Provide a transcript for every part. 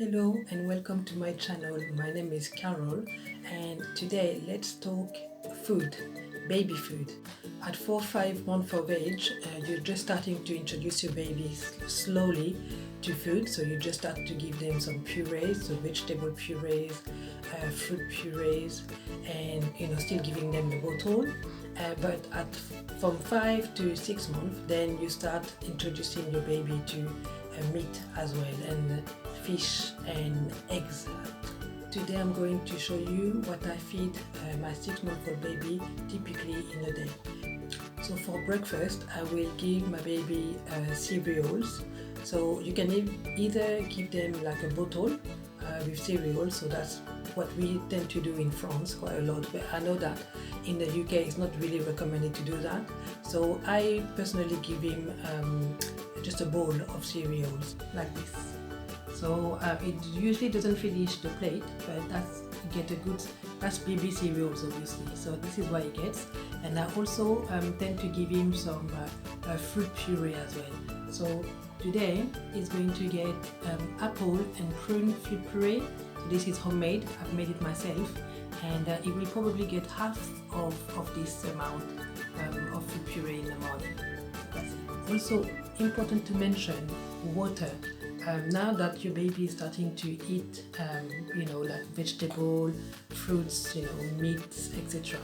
Hello and welcome to my channel. My name is Carol and today let's talk food, baby food. At 4-5 months of age, you're just starting to introduce your babies slowly to food. So you just start to give them some purees, so vegetable purees, fruit purees, and still giving them the bottle. But from 5 to 6 months, then you start introducing your baby to meat as well, and fish and eggs. Today I'm going to show you what I feed my 6-month-old baby typically in a day. So for breakfast I will give my baby cereals. So you can either give them like a bottle with cereals, so that's what we tend to do in France quite a lot, but I know that in the UK it's not really recommended to do that. So I personally give him just a bowl of cereals like this. So it usually doesn't finish the plate, but that's baby cereals obviously. So this is what he gets, and I also tend to give him some fruit puree as well. So today he's going to get apple and prune fruit puree. So this is homemade, I've made it myself, and he will probably get half of this amount of fruit puree in the morning. Also important to mention water. Now that your baby is starting to eat, like vegetable, fruits, meats, etc.,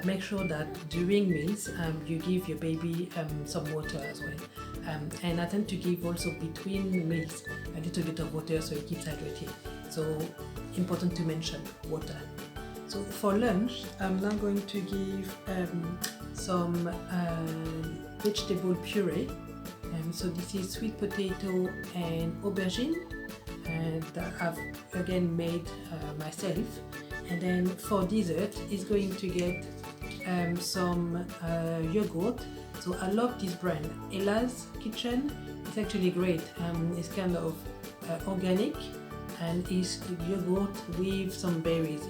make sure that during meals you give your baby some water as well. And I tend to give also between meals a little bit of water so he keeps hydrated. So important to mention water. So for lunch, I'm now going to give some vegetable puree. So this is sweet potato and aubergine that I've again made myself. And then for dessert, he's going to get some yogurt. So I love this brand, Ella's Kitchen. It's actually great. It's kind of organic, and it's yogurt with some berries.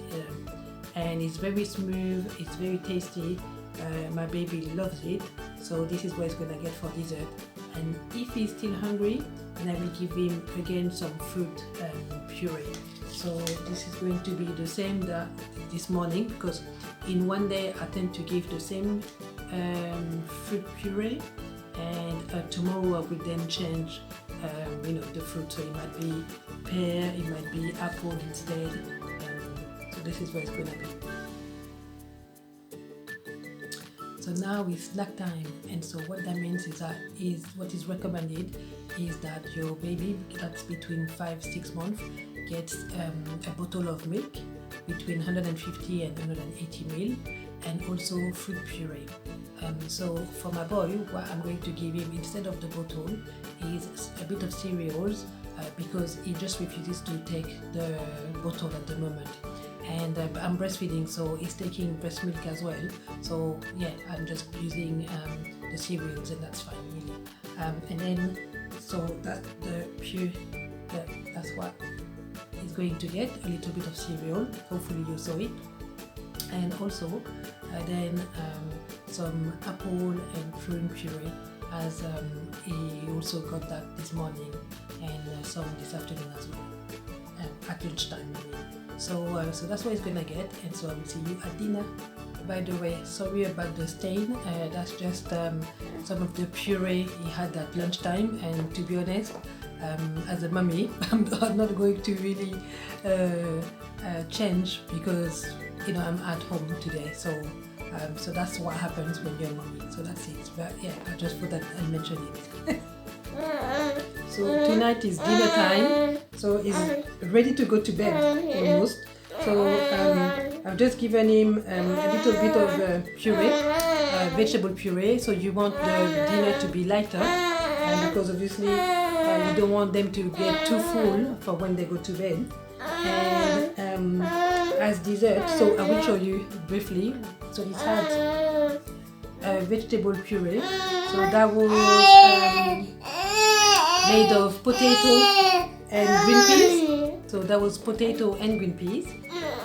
And it's very smooth, it's very tasty. My baby loves it, so this is what he's gonna get for dessert. And if he's still hungry, then I will give him again some fruit puree. So this is going to be the same that this morning, because in one day I tend to give the same fruit puree, and tomorrow I will then change the fruit. So it might be pear, it might be apple instead. So this is what it's gonna be. So now it's snack time, and so what that means is that what is recommended is that your baby that's between 5-6 months gets a bottle of milk between 150 and 180 ml, and also fruit puree. So for my boy, what I'm going to give him instead of the bottle is a bit of cereals, because he just refuses to take the bottle at the moment. And I'm breastfeeding, so he's taking breast milk as well. So yeah, I'm just using the cereals, and that's fine really. And then so that's that's what he's going to get, a little bit of cereal. Hopefully you saw it. And also then some apple and prune puree, as he also got that this morning, and some this afternoon as well, at lunchtime really. So that's what he's gonna get, and so I will see you at dinner. By the way, sorry about the stain, that's just some of the puree he had at lunchtime, and to be honest, as a mummy, I'm not going to really change, because I'm at home today, so that's what happens when you're a mummy, so that's it. But yeah, I just thought that I'd mention it. So tonight is dinner time, so he's ready to go to bed almost. So I've just given him a little bit of puree, vegetable puree. So you want the dinner to be lighter, because obviously you don't want them to get too full for when they go to bed. And as dessert, so I will show you briefly. So he's had vegetable puree. So that was made of potato and green peas. So that was potato and green peas.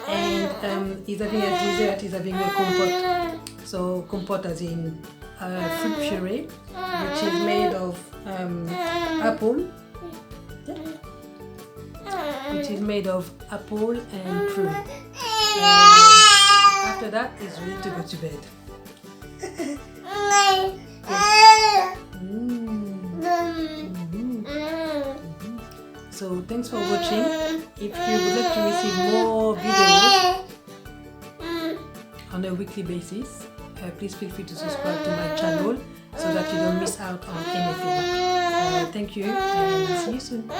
And he's having a dessert, he's having a compote. So compote as in fruit puree, which is made of apple, which is made of apple and prune. After that, it's ready to go to bed. So thanks for watching. If you would like to receive more videos on a weekly basis, please feel free to subscribe to my channel so that you don't miss out on anything. Thank you and see you soon.